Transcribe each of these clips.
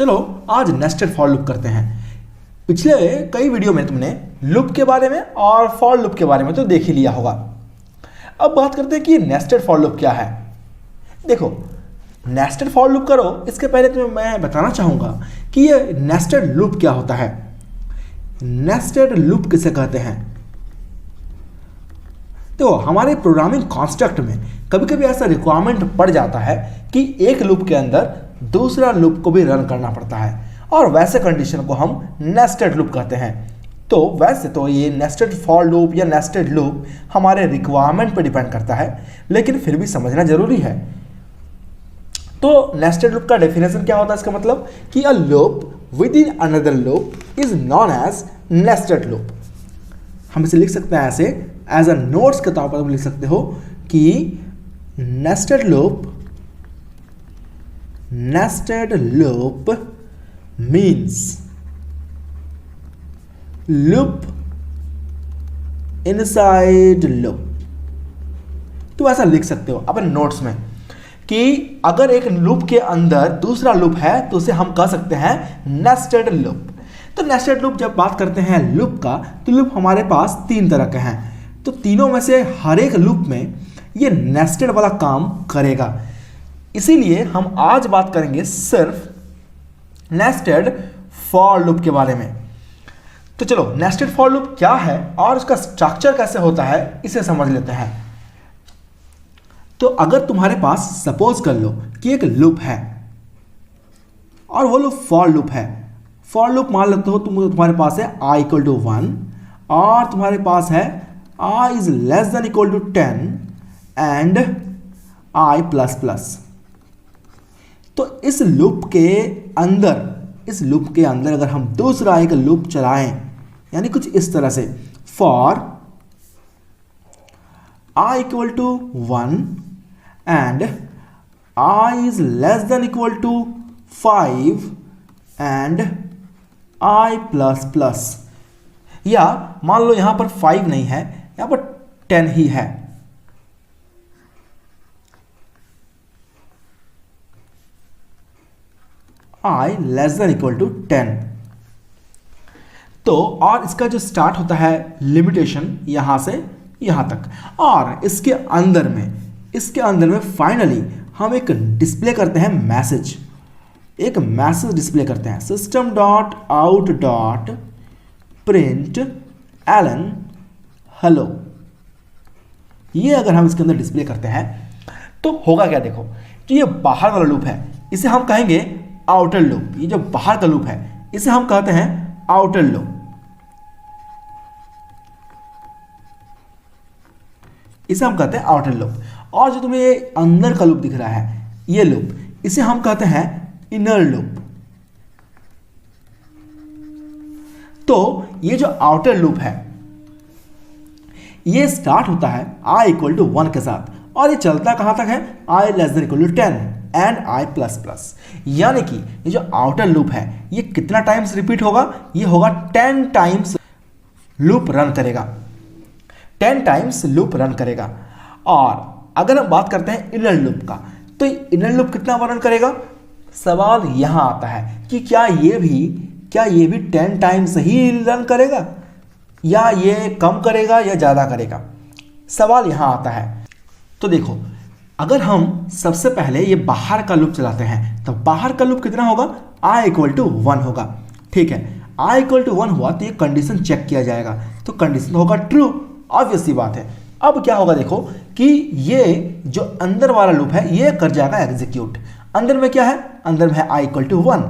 चलो आज nested for loop करते हैं। पिछले कई वीडियो में तुमने लूप के बारे में और फॉर लूप के बारे में तो देख ही लिया होगा। अब बात करते हैं कि नेस्टेड फॉर लूप क्या है। देखो, नेस्टेड फॉर लूप करो इसके पहले तुम्हें मैं बताना चाहूंगा कि ये नेस्टेड लूप क्या होता है। नेस्टेड लूप किसे कहते हैं? तो हमारे प्रोग्रामिंग कॉन्स्ट्रक्ट में कभी कभी ऐसा रिक्वायरमेंट पड़ जाता है कि एक लूप के अंदर दूसरा लूप को भी रन करना पड़ता है, और वैसे कंडीशन को हम नेस्टेड लूप कहते हैं। तो वैसे तो ये नेस्टेड फॉर लूप या नेस्टेड लूप हमारे रिक्वायरमेंट पर डिपेंड करता है, लेकिन फिर भी समझना जरूरी है। तो नेस्टेड लूप का डेफिनेशन क्या होता है? इसका मतलब कि a loop within another loop is known as nested loop. हम इसे लिख सकते हैं ऐसे, एज अ नोट्स के तौर पर तुम लिख सकते हो कि nested loop means loop inside loop. तो ऐसा लिख सकते हो अपने नोट्स में कि अगर एक लूप के अंदर दूसरा लूप है तो उसे हम कह सकते हैं नेस्टेड लूप। तो नेस्टेड लूप जब बात करते हैं लूप का, तो लूप हमारे पास तीन तरह के हैं। तो तीनों में से हर एक लूप में ये नेस्टेड वाला काम करेगा। इसीलिए हम आज बात करेंगे सिर्फ नेस्टेड फॉर लूप के बारे में। तो चलो, नेस्टेड फॉर लूप क्या है और उसका स्ट्रक्चर कैसे होता है इसे समझ लेते हैं। तो अगर तुम्हारे पास सपोज कर लो कि एक लूप है और वो लूप फॉर लूप है। फॉर लूप मान लेते हो तुम्हारे पास है i इक्वल टू 1 और तुम्हारे पास है i is less than equal to 10 and i plus plus. तो इस लूप के अंदर अगर हम दूसरा एक लूप चलाएं, यानी कुछ इस तरह से, for i equal to 1 and i is less than equal to 5 and i plus plus, या मान लो यहां पर 5 नहीं है, यहां पर 10 ही है। i less than equal to 10। तो और इसका जो स्टार्ट होता है लिमिटेशन यहां से यहां तक, और इसके अंदर में फाइनली हम एक डिस्प्ले करते हैं मैसेज। एक मैसेज डिस्प्ले करते हैं, system dot out dot println hello. ये अगर हम इसके अंदर डिस्प्ले करते हैं तो होगा क्या? देखो, तो ये बाहर वाला लूप है, इसे हम कहेंगे आउटर लूप। ये जो बाहर का लूप है इसे हम कहते हैं आउटर लूप। इसे हम कहते हैं आउटर लूप। और जो तुम्हें ये अंदर का लूप दिख रहा है, ये लूप, इसे हम कहते हैं इनर लूप। तो ये जो आउटर लूप है ये स्टार्ट होता है i इक्वल टू 1 के साथ, और ये चलता कहां तक है? i less than equal to 10 and i plus plus. यानी कि ये जो आउटर लूप है ये कितना टाइम्स रिपीट होगा? ये होगा 10 टाइम्स लूप रन करेगा, 10 टाइम्स लूप रन करेगा। और अगर हम बात करते हैं इनर लूप का, तो इनर लूप कितना रन करेगा? सवाल यहां आता है कि क्या ये भी 10 टाइम्स ही रन करेगा, या ये कम करेगा या ज़्यादा करेगा? सवाल यहां आता है। तो देखो, अगर हम सबसे पहले ये बाहर का लूप चलाते हैं तो बाहर का लूप कितना होगा? i इक्वल टू 1 होगा। ठीक है, i इक्वल टू 1 हुआ तो ये कंडीशन चेक किया जाएगा, तो कंडीशन होगा ट्रू, ऑब्वियस सी बात है। अब क्या होगा? देखो कि ये जो अंदर वाला लूप है ये कर जाएगा एग्जीक्यूट। अंदर में क्या है? अंदर में है i इक्वल टू 1,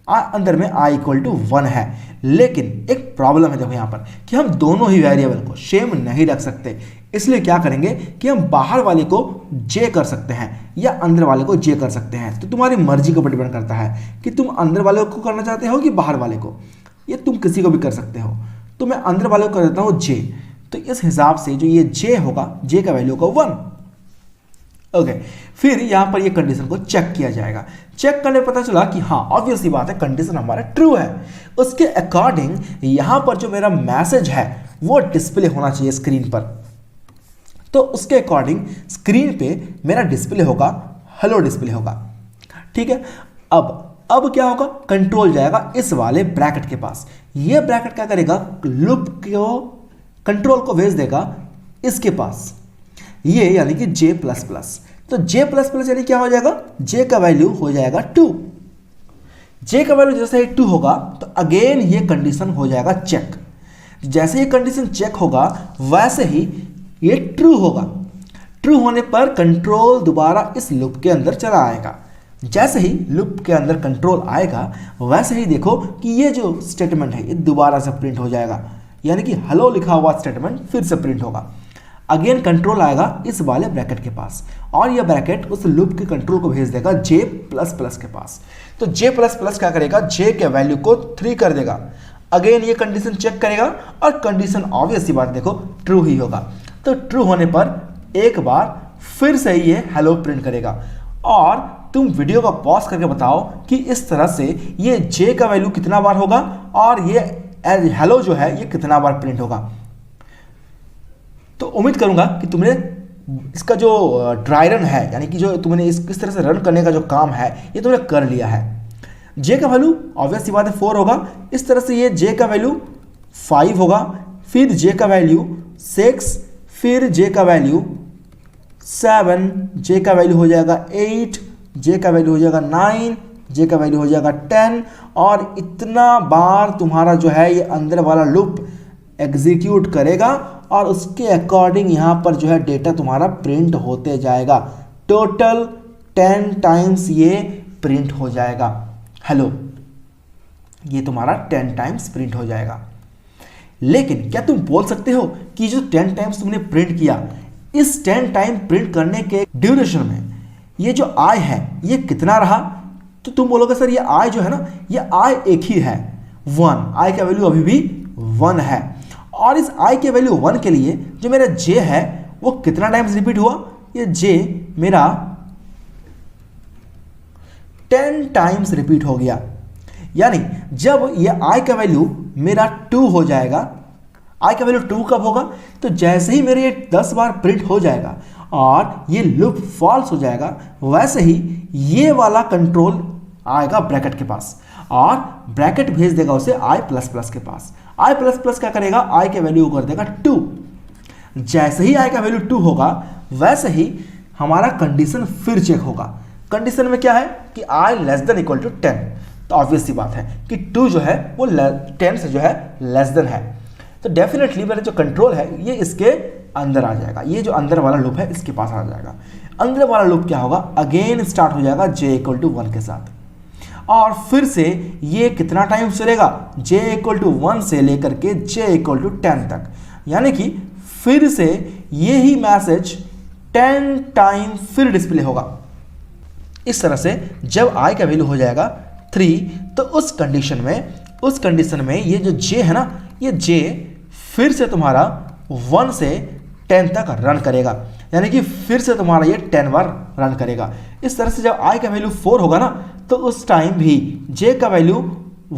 अंदर में i इक्वल टू 1 है। लेकिन एक प्रॉब्लम है, देखो यहाँ पर, कि हम दोनों ही वेरिएबल को सेम नहीं रख सकते। इसलिए क्या करेंगे कि हम बाहर वाले को j कर सकते हैं या अंदर वाले को j कर सकते हैं। तो तुम्हारी मर्जी के ऊपर डिपेंड करता है कि तुम अंदर वाले को करना चाहते हो कि बाहर वाले को, या तुम किसी को भी कर सकते हो। तो मैं अंदर वाले को कर देता हूँ j। तो इस हिसाब से जो ये j होगा, j का वैल्यू होगा 1। ओके, फिर यहां पर ये कंडीशन को चेक किया जाएगा। चेक करने पता चला कि हाँ, ऑब्वियस सी बात है, कंडीशन हमारा ट्रू है। उसके अकॉर्डिंग यहां पर जो मेरा मैसेज है वो डिस्प्ले होना चाहिए स्क्रीन पर। तो उसके अकॉर्डिंग स्क्रीन पे मेरा डिस्प्ले होगा हेलो डिस्प्ले होगा। ठीक है, अब अब क्या होगा, कंट्रोल जाएगा इस वाले ब्रैकेट के पास। ये ब्रैकेट क्या करेगा, लूप को कंट्रोल को भेज देगा इसके पास, ये यानी कि j प्लस प्लस। तो j प्लस प्लस यानी क्या हो जाएगा, j का वैल्यू हो जाएगा 2। j का वैल्यू जैसे ही 2 होगा तो अगेन ये कंडीशन हो जाएगा चेक। जैसे ये कंडीशन चेक होगा वैसे ही ये ट्रू होगा। ट्रू होने पर कंट्रोल दोबारा इस लूप के अंदर चला आएगा। जैसे ही लूप के अंदर कंट्रोल आएगा वैसे ही देखो कि ये जो स्टेटमेंट है ये दोबारा से प्रिंट हो जाएगा, यानी कि हेलो लिखा हुआ स्टेटमेंट फिर से प्रिंट होगा। अगेन कंट्रोल आएगा इस वाले ब्रैकेट के पास और यह ब्रैकेट उस लूप के कंट्रोल को भेज देगा j प्लस प्लस के पास। तो j प्लस प्लस क्या करेगा, j के वैल्यू को 3 कर देगा। अगेन ये कंडीशन चेक करेगा और कंडीशन ऑब्वियस सी बात देखो ट्रू ही होगा। तो ट्रू होने पर एक बार फिर से ये हेलो प्रिंट करेगा। और तुम वीडियो का पॉज करके बताओ कि इस तरह से ये j का वैल्यू कितना बार होगा और ये हेलो जो है ये कितना बार प्रिंट होगा। तो उम्मीद करूंगा कि तुमने इसका जो ड्राई रन है, यानी कि जो तुमने इस तरह से रन करने का जो काम है ये तुमने कर लिया है। j का वैल्यू ऑब्वियस सी बात है 4 होगा। इस तरह से ये j का वैल्यू 5 होगा, फिर j का वैल्यू 6, फिर j का वैल्यू 7, j का वैल्यू हो जाएगा 8, j का वैल्यू हो जाएगा 9, j का वैल्यू हो जाएगा 10। और इतना बार तुम्हारा जो है ये अंदर वाला लूप एग्जीक्यूट करेगा और उसके अकॉर्डिंग यहाँ पर जो है डेटा तुम्हारा प्रिंट होते जाएगा। टोटल 10 टाइम्स ये प्रिंट हो जाएगा। हेलो ये तुम्हारा 10 टाइम्स प्रिंट हो जाएगा। लेकिन क्या तुम बोल सकते हो कि जो 10 टाइम्स तुमने प्रिंट किया, इस 10 टाइम प्रिंट करने के ड्यूरेशन में ये जो i है ये कितना रहा? तो तुम बोलोगे सर ये i जो है ना ये i एक ही है, 1। i का वैल्यू अभी भी 1 है। और इस i के वैल्यू 1 के लिए जो मेरा j है वो कितना टाइम्स रिपीट हुआ? ये j मेरा 10 टाइम्स रिपीट हो गया। यानी जब ये i का वैल्यू मेरा 2 हो जाएगा, i का वैल्यू 2 कब होगा? तो जैसे ही मेरे ये 10 बार प्रिंट हो जाएगा और ये लूप फॉल्स हो जाएगा वैसे ही ये वाला कंट्रोल आएगा ब्रैकेट के पास और ब्रैकेट भेज देगा उसे i प्लस प्लस के पास। i प्लस प्लस क्या करेगा, i के वैल्यू कर देगा 2। जैसे ही i का वैल्यू 2 होगा वैसे ही हमारा कंडीशन फिर चेक होगा। कंडीशन में क्या है कि i less than equal to 10। तो ऑब्वियस सी बात है कि 2 जो है वो 10 से जो है लेस देन है। तो डेफिनेटली मेरा जो कंट्रोल है ये इसके अंदर आ जाएगा। ये जो अंदर वाला लूप है इसके पास आ जाएगा। अंदर वाला लूप क्या होगा, अगेन स्टार्ट हो जाएगा j इक्वल टू 1 के साथ और फिर से ये कितना टाइम चलेगा, j इक्वल टू 1 से लेकर के j इक्वल टू 10 तक। यानी कि फिर से ये ही मैसेज 10 टाइम फिर डिस्प्ले होगा। इस तरह से जब i का वैल्यू हो जाएगा 3 तो उस कंडीशन में ये जो j है ना, ये j फिर से तुम्हारा 1 से 10 तक रन करेगा। यानी कि फिर से तुम्हारा ये 10 बार रन करेगा। इस तरह से जब i का वैल्यू 4 होगा ना तो उस टाइम भी j का वैल्यू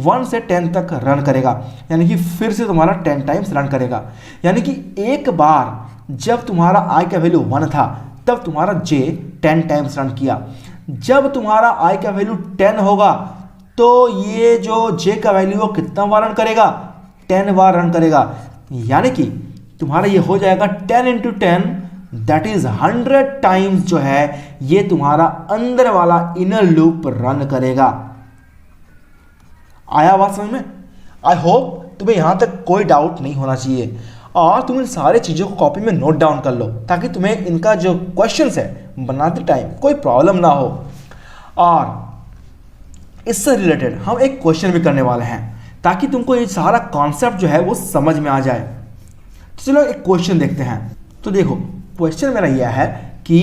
1 से 10 तक रन करेगा। यानी कि फिर से तुम्हारा 10 टाइम्स रन करेगा। यानी कि एक बार जब तुम्हारा i का वैल्यू 1 था तब तुम्हारा j 10 टाइम्स रन किया। जब तुम्हारा i का वैल्यू 10 होगा तो ये जो j का वैल्यू वो कितना बार रन करेगा, 10 बार रन करेगा। यानी कि तुम्हारा ये हो जाएगा 10 इंटू 10 दैट इज 100 टाइम्स जो है ये तुम्हारा अंदर वाला इनर लूप रन करेगा। आया बात समझ में? आई होप तुम्हें यहां तक कोई डाउट नहीं होना चाहिए और तुम इन सारे चीज़ों को कॉपी में नोट डाउन कर लो ताकि तुम्हें इनका जो क्वेश्चंस है बनाते टाइम कोई प्रॉब्लम ना हो। और इससे रिलेटेड हम एक क्वेश्चन भी करने वाले हैं ताकि तुमको ये सारा कॉन्सेप्ट जो है वो समझ में आ जाए। तो चलो एक क्वेश्चन देखते हैं। तो देखो क्वेश्चन मेरा यह है कि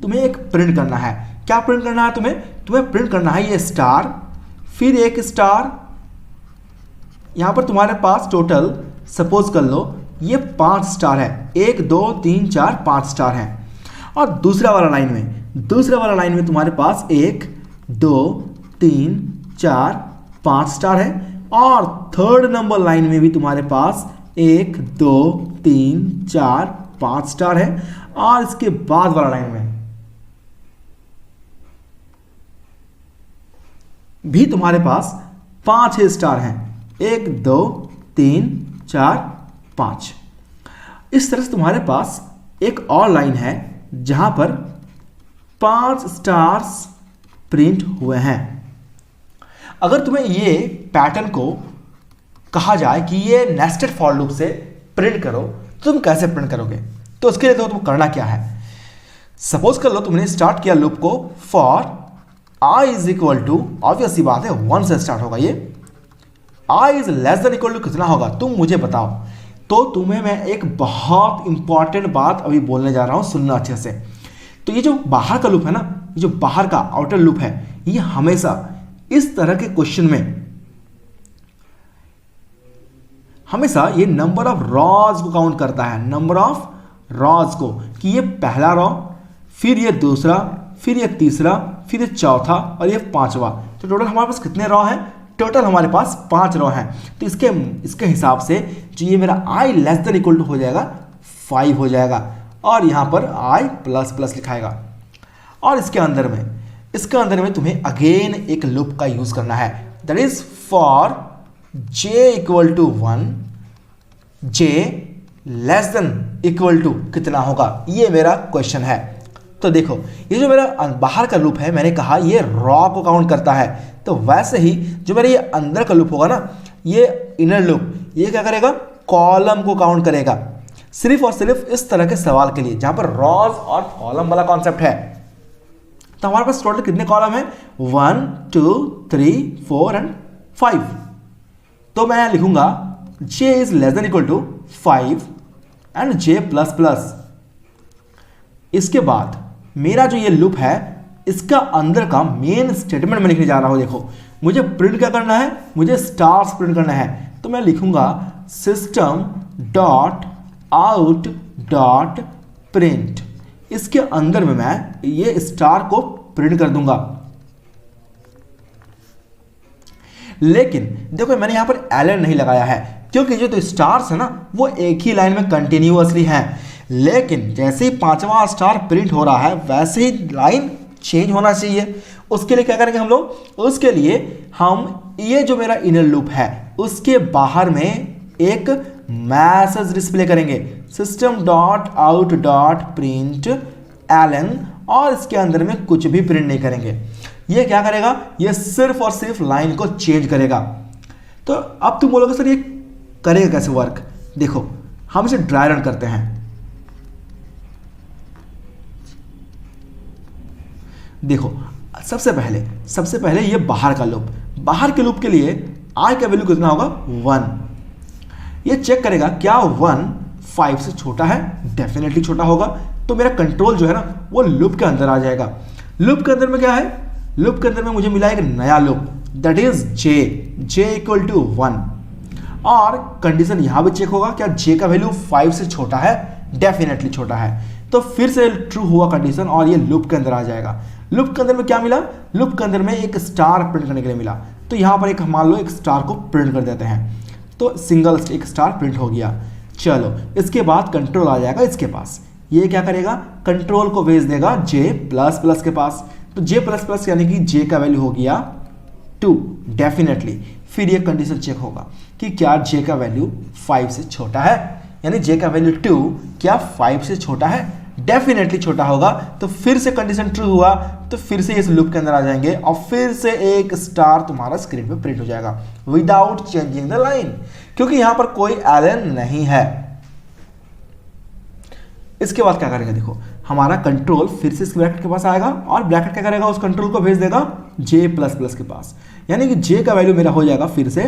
तुम्हें एक प्रिंट करना है। क्या प्रिंट करना है तुम्हें प्रिंट करना है ये स्टार, फिर एक स्टार। यहां पर तुम्हारे पास टोटल सपोज कर लो ये 5 स्टार है, 1 2 3 4 5 स्टार है। और दूसरा वाला लाइन में तुम्हारे पास 1 2 3 4 5 स्टार है। और थर्ड नंबर लाइन में भी तुम्हारे पास 1 2 3 4 5 स्टार है। और इसके बाद वाला लाइन में भी तुम्हारे पास 5 ही स्टार हैं, 1 2 3 4 5। इस तरह से तुम्हारे पास एक और लाइन है जहां पर 5 स्टार्स प्रिंट हुए हैं। अगर तुम्हें ये पैटर्न को कहा जाए कि ये नेस्टेड फॉर लूप से प्रिंट करो तो तुम कैसे प्रिंट करोगे? तो उसके लिए तो तुम करना क्या है, सपोज कर लो तुमने स्टार्ट किया लूप को for i is equal to, obvious सी बात है 1 से स्टार्ट होगा ये, i is less than equal to कितना होगा तुम मुझे बताओ। तो तुम्हें मैं एक बहुत इंपॉर्टेंट बात अभी बोलने जा रहा हूं, सुनना अच्छे से। तो ये जो बाहर का लूप है ना, ये जो बाहर का आउटर लूप है, ये हमेशा इस तरह के क्वेश्चन में हमेशा ये नंबर ऑफ रॉज को काउंट करता है, नंबर ऑफ रॉज को, कि ये पहला रॉ, फिर ये दूसरा, फिर ये तीसरा, फिर ये चौथा और ये पांचवा। तो टोटल हमारे पास कितने रॉ हैं? टोटल हमारे पास 5 रॉ हैं। तो इसके हिसाब से जो ये मेरा i less than equal to हो जाएगा 5 हो जाएगा, और यहाँ पर i प्लस प्लस लिखाएगा। और इसके अंदर में तुम्हें अगेन एक लूप का यूज करना है, that is for j equal to 1, j less than equal to कितना होगा, ये मेरा क्वेश्चन है। तो देखो ये जो मेरा बाहर का लूप है, मैंने कहा ये रॉ को काउंट करता है, तो वैसे ही जो मेरा ये अंदर का लूप होगा ना, ये इनर लूप, ये क्या करेगा, कॉलम को काउंट करेगा, सिर्फ और सिर्फ इस तरह के सवाल के लिए जहां पर रॉज और कॉलम वाला कॉन्सेप्ट है। तो हमारे पास टोटल कितने कॉलम है? 1 2 3 4 एंड 5। तो मैं लिखूंगा j is less than equal to 5 and j plus plus. इसके बाद मेरा जो ये लूप है, इसका अंदर का मेन स्टेटमेंट मैं लिखने जा रहा हूं। देखो मुझे प्रिंट क्या करना है, मुझे स्टार्स प्रिंट करना है। तो मैं लिखूंगा system dot out dot print. इसके अंदर में मैं ये स्टार को प्रिंट कर दूंगा। लेकिन देखो मैंने यहां पर एलन नहीं लगाया है, क्योंकि जो तो स्टार्स है ना वो एक ही लाइन में कंटिन्यूअसली हैं। लेकिन जैसे ही 5वां स्टार प्रिंट हो रहा है वैसे ही लाइन चेंज होना चाहिए। उसके लिए क्या करेंगे हम लोग, उसके लिए हम ये जो मेरा इनर लूप है उसके बाहर में एक मैसेज डिस्प्ले करेंगे, system dot out dot println, और इसके अंदर में कुछ भी प्रिंट नहीं करेंगे। ये क्या करेगा, ये सिर्फ और सिर्फ लाइन को चेंज करेगा। तो अब तुम बोलोगे सर ये करेगा कैसे वर्क? देखो हम इसे ड्राई रन करते हैं। देखो सबसे पहले ये बाहर का लूप, बाहर के लूप के लिए i का वैल्यू कितना होगा, 1। ये चेक करेगा क्या 1 5 से छोटा है, डेफिनेटली छोटा होगा। तो मेरा कंट्रोल जो है ना वो लूप के अंदर आ जाएगा। लूप के अंदर में क्या है, लूप के अंदर में मुझे मिला एक नया loop, that is j equal to 1। और कंडीशन यहां भी चेक होगा क्या j का वैल्यू 5 से छोटा है, डेफिनेटली छोटा है। तो फिर से ट्रू हुआ कंडीशन और ये लूप के अंदर आ जाएगा। लूप के अंदर में क्या मिला, लूप के अंदर में एक स्टार प्रिंट करने के लिए मिला। तो यहां पर एक मान लो एक स्टार को प्रिंट कर देते हैं, तो सिंगल एक स्टार प्रिंट हो गया। चलो इसके बाद कंट्रोल आ जाएगा इसके पास। ये क्या करेगा, कंट्रोल को भेज देगा j प्लस प्लस के पास। तो j प्लस प्लस यानी कि j का वैल्यू हो गया 2 डेफिनेटली। फिर ये कंडीशन चेक होगा कि क्या j का वैल्यू 5 से छोटा है, यानी j का वैल्यू 2 क्या 5 से छोटा है, डेफिनेटली छोटा होगा। तो फिर से कंडीशन ट्रू हुआ, तो फिर से इस लूप के अंदर आ जाएंगे और फिर से एक स्टार तुम्हारा स्क्रीन पे प्रिंट हो जाएगा विदाउट चेंजिंग द लाइन, क्योंकि यहां पर कोई एलन नहीं है। इसके बाद क्या करेंगे, देखो हमारा कंट्रोल फिर से इस ब्रैकेट के पास आएगा और ब्रैकेट क्या करेगा, उस कंट्रोल को भेज देगा j प्लस प्लस के पास, यानी कि j का वैल्यू मेरा हो जाएगा फिर से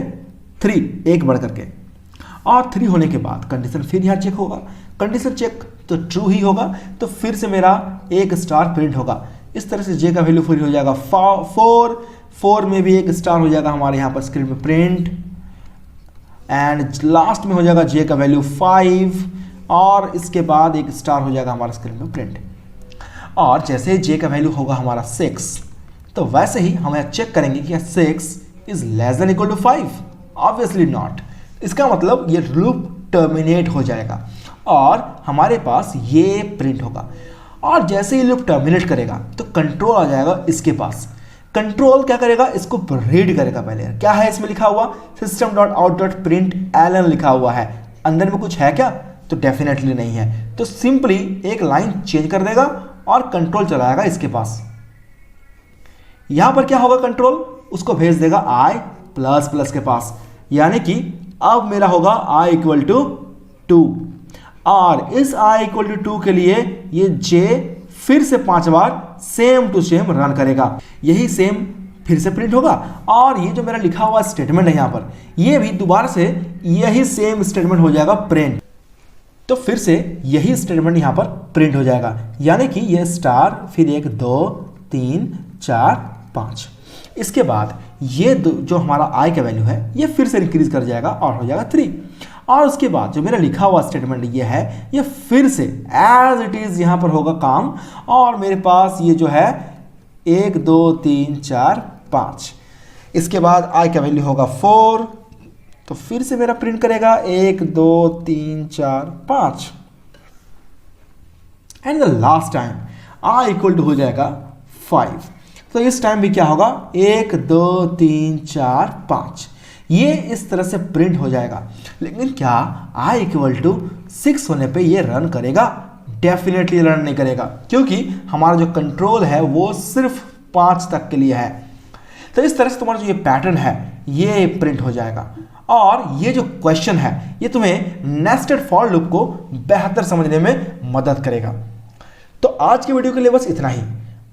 3 एक बढ़ करके। और 3 होने के बाद कंडीशन फिर यहाँ चेक होगा, कंडीशन चेक तो ट्रू ही होगा। तो फिर से मेरा एक स्टार प्रिंट होगा। इस तरह से j का वैल्यू फिर हो जाएगा 4 में भी एक स्टार हो जाएगा हमारे यहाँ पर स्क्रीन में प्रिंट, एंड लास्ट में हो जाएगा j का वैल्यू 5 और इसके बाद एक स्टार हो जाएगा हमारा स्क्रीन में प्रिंट। और जैसे j का वैल्यू होगा हमारा 6, तो वैसे ही हम यहाँ चेक करेंगे कि 6 is less than equal to 5, obviously not. इसका मतलब ये लूप टर्मिनेट हो जाएगा और हमारे पास ये प्रिंट होगा। और जैसे ही लूप टर्मिनेट करेगा तो कंट्रोल आ जाएगा इसके पास, कंट्रोल क्या करेगा, इसको रीड करेगा। पहले क्या है इसमें लिखा हुआ, system dot out dot println लिखा हुआ है, अंदर में कुछ है क्या, तो डेफिनेटली नहीं है। तो सिंपली एक लाइन चेंज कर देगा और कंट्रोल चलाएगा इसके पास। यहां पर क्या होगा, कंट्रोल उसको भेज देगा i प्लस प्लस के पास, यानी कि अब मेरा होगा i इक्वल टू 2, और इस i इक्वल टू 2 के लिए ये j फिर से 5 बार सेम टू सेम रन करेगा, यही सेम फिर से प्रिंट होगा। और ये जो मेरा लिखा हुआ स्टेटमेंट है यहाँ पर, ये भी दोबारा से यही सेम स्टेटमेंट हो जाएगा प्रिंट, तो फिर से यही स्टेटमेंट यहाँ पर प्रिंट हो जाएगा, यानी कि ये स्टार फिर 1 2 3 4 5। इसके बाद ये जो हमारा i का वैल्यू है ये फिर से इंक्रीज कर जाएगा और हो जाएगा 3। और उसके बाद जो मेरा लिखा हुआ स्टेटमेंट ये है, ये फिर से एज इट इज यहाँ पर होगा काम, और मेरे पास ये जो है 1 2 3 4 5। इसके बाद i का वैल्यू होगा 4, तो फिर से मेरा प्रिंट करेगा 1 2 3 4 5। And the last time i equal to हो जाएगा 5, तो इस टाइम भी क्या होगा 1 2 3 4 5, ये इस तरह से प्रिंट हो जाएगा। लेकिन क्या i इक्वल टू 6 होने पे ये रन करेगा, डेफिनेटली रन नहीं करेगा, क्योंकि हमारा जो कंट्रोल है वो सिर्फ 5 तक के लिए है। तो इस तरह से तुम्हारा जो ये पैटर्न है ये प्रिंट हो जाएगा, और ये जो क्वेश्चन है ये तुम्हें नेस्टेड फॉर लूप को बेहतर समझने में मदद करेगा। तो आज की वीडियो के लिए बस इतना ही।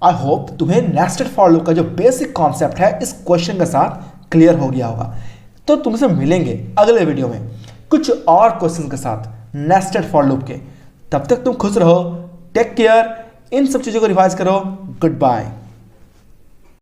आई होप तुम्हें नेस्टेड फॉर लूप का जो बेसिक कॉन्सेप्ट है इस क्वेश्चन के साथ क्लियर हो गया होगा। तो तुमसे मिलेंगे अगले वीडियो में कुछ और क्वेश्चन के साथ नेस्टेड फॉर लूप के। तब तक तुम खुश रहो, टेक केयर, इन सब चीज़ों को रिवाइज करो। Good bye.